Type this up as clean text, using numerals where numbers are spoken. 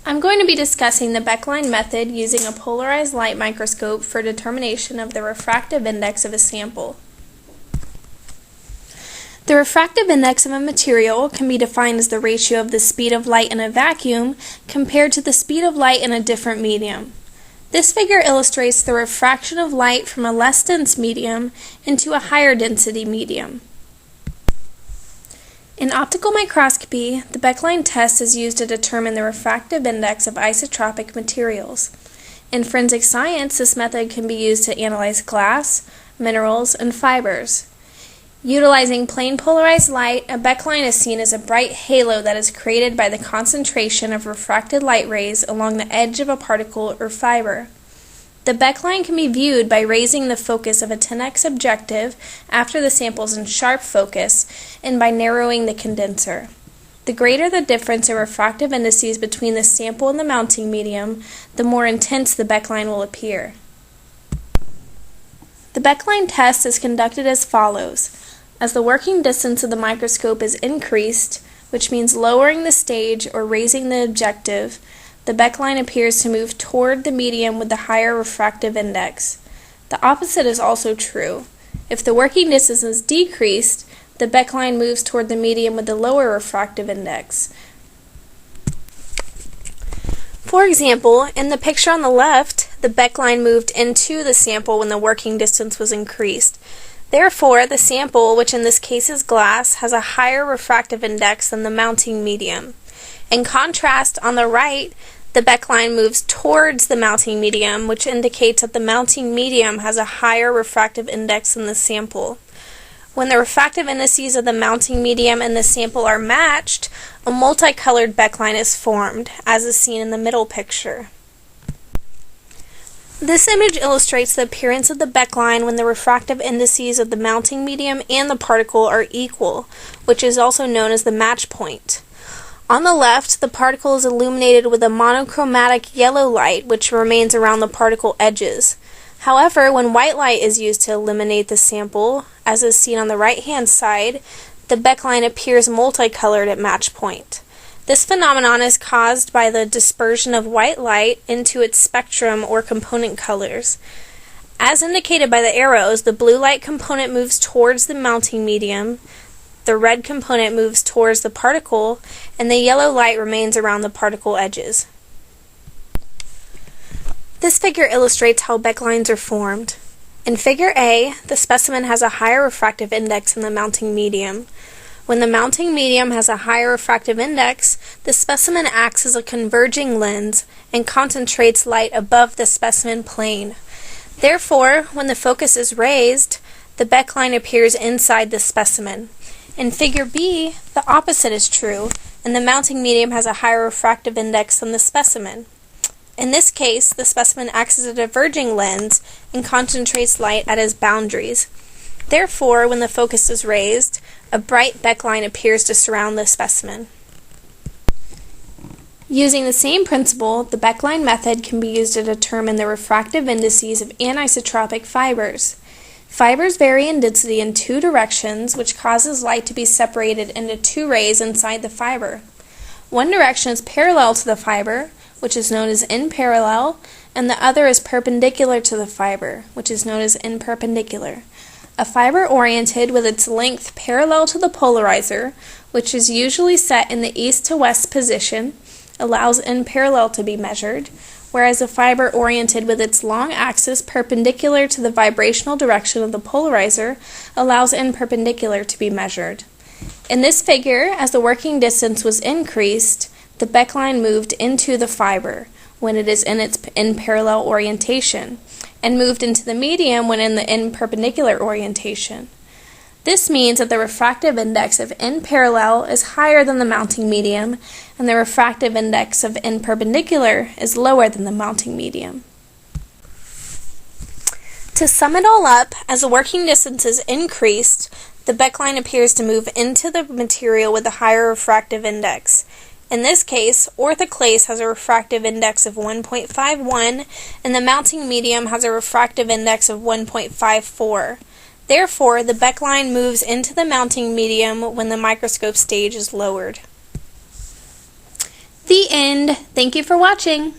I'm going to be discussing the Beckline method using a polarized light microscope for determination of the refractive index of a sample. The refractive index of a material can be defined as the ratio of the speed of light in a vacuum compared to the speed of light in a different medium. This figure illustrates the refraction of light from a less dense medium into a higher density medium. In optical microscopy, the Beckline test is used to determine the refractive index of isotropic materials. In forensic science, this method can be used to analyze glass, minerals, and fibers. Utilizing plain polarized light, a Beckline is seen as a bright halo that is created by the concentration of refracted light rays along the edge of a particle or fiber. The Beckline can be viewed by raising the focus of a 10x objective after the sample is in sharp focus and by narrowing the condenser. The greater the difference in refractive indices between the sample and the mounting medium, the more intense the Beckline will appear. The Beckline test is conducted as follows. As the working distance of the microscope is increased, which means lowering the stage or raising the objective, the Beckline appears to move toward the medium with the higher refractive index. The opposite is also true. If the working distance is decreased, the Beckline moves toward the medium with the lower refractive index. For example, in the picture on the left, the Beckline moved into the sample when the working distance was increased. Therefore, the sample, which in this case is glass, has a higher refractive index than the mounting medium. In contrast, on the right, the Beckline moves towards the mounting medium, which indicates that the mounting medium has a higher refractive index than the sample. When the refractive indices of the mounting medium and the sample are matched, a multicolored Beckline is formed, as is seen in the middle picture. This image illustrates the appearance of the Beckline when the refractive indices of the mounting medium and the particle are equal, which is also known as the match point. On the left, the particle is illuminated with a monochromatic yellow light which remains around the particle edges. However, when white light is used to illuminate the sample, as is seen on the right-hand side, the Beckline appears multicolored at match point. This phenomenon is caused by the dispersion of white light into its spectrum or component colors. As indicated by the arrows, the blue light component moves towards the mounting medium, the red component moves towards the particle, and the yellow light remains around the particle edges. This figure illustrates how Becklines are formed. In Figure A, the specimen has a higher refractive index than the mounting medium. When the mounting medium has a higher refractive index, the specimen acts as a converging lens and concentrates light above the specimen plane. Therefore, when the focus is raised, the Beckline appears inside the specimen. In Figure B, the opposite is true, and the mounting medium has a higher refractive index than the specimen. In this case, the specimen acts as a diverging lens and concentrates light at its boundaries. Therefore, when the focus is raised, a bright Beckline appears to surround the specimen. Using the same principle, the Beckline method can be used to determine the refractive indices of anisotropic fibers. Fibers vary in density in two directions, which causes light to be separated into two rays inside the fiber. One direction is parallel to the fiber, which is known as in parallel, and the other is perpendicular to the fiber, which is known as in perpendicular. A fiber oriented with its length parallel to the polarizer, which is usually set in the east to west position, allows in parallel to be measured, whereas a fiber oriented with its long axis perpendicular to the vibrational direction of the polarizer allows in perpendicular to be measured. In this figure, as the working distance was increased, the Beckline moved into the fiber when it is in its in parallel orientation, and moved into the medium when in the in perpendicular orientation. This means that the refractive index of in parallel is higher than the mounting medium, and the refractive index of in perpendicular is lower than the mounting medium. To sum it all up, as the working distance is increased, the Beckline appears to move into the material with a higher refractive index. In this case, orthoclase has a refractive index of 1.51, and the mounting medium has a refractive index of 1.54. Therefore, the Beckline moves into the mounting medium when the microscope stage is lowered. The end. Thank you for watching.